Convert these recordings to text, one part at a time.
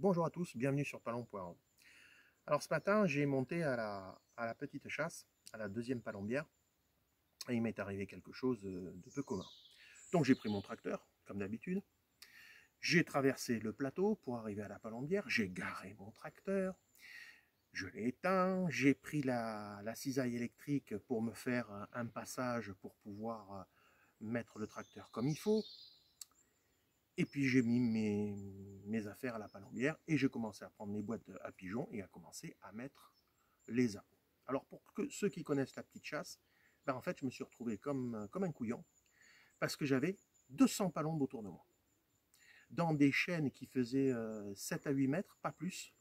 Bonjour à tous, bienvenue sur Palombe.org. Alors ce matin, j'ai monté à la petite chasse, à la deuxième palombière, et il m'est arrivé quelque chose de peu commun. Donc j'ai pris mon tracteur, comme d'habitude, j'ai traversé le plateau pour arriver à la palombière, j'ai garé mon tracteur, je l'ai éteint, j'ai pris la cisaille électrique pour me faire un passage pour pouvoir mettre le tracteur comme il faut. Et puis j'ai mis mes affaires à la palombière et j'ai commencé à prendre mes boîtes à pigeons et à commencer à mettre les appâts. Alors pour ceux qui connaissent la petite chasse, ben en fait je me suis retrouvé comme un couillon parce que j'avais 200 palombes autour de moi. Dans des chaînes qui faisaient 7 à 8 mètres, pas plus,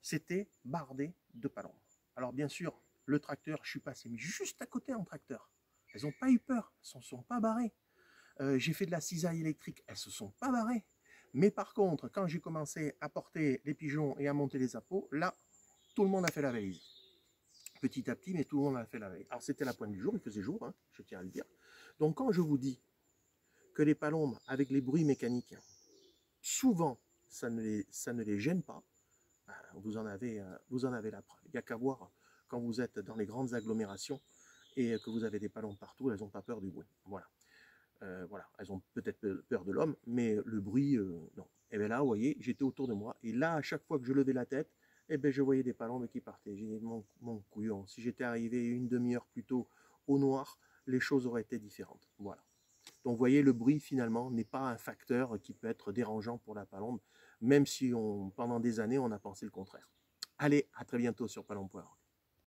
c'était bardé de palombes. Alors bien sûr, le tracteur, je suis passé mais juste à côté en tracteur. Elles n'ont pas eu peur, elles ne sont pas barrées. J'ai fait de la cisaille électrique, elles se sont pas barrées. Mais par contre, quand j'ai commencé à porter les pigeons et à monter les appâts, là, tout le monde a fait la valise. Petit à petit, mais tout le monde a fait la valise. Alors c'était la pointe du jour, il faisait jour, hein, je tiens à le dire. Donc quand je vous dis que les palombes, avec les bruits mécaniques, souvent, ça ne les gêne pas, vous en avez la preuve. Il n'y a qu'à voir quand vous êtes dans les grandes agglomérations et que vous avez des palombes partout, elles n'ont pas peur du bruit. Voilà. Voilà, elles ont peut-être peur de l'homme, mais le bruit, non. Et bien là, vous voyez, j'étais autour de moi, et là, à chaque fois que je levais la tête, eh ben, je voyais des palombes qui partaient. J'ai dit, mon couillon, si j'étais arrivé une demi-heure plus tôt au noir, les choses auraient été différentes. Voilà. Donc, vous voyez, le bruit, finalement, n'est pas un facteur qui peut être dérangeant pour la palombe, même si pendant des années, on a pensé le contraire. Allez, à très bientôt sur palombe.org.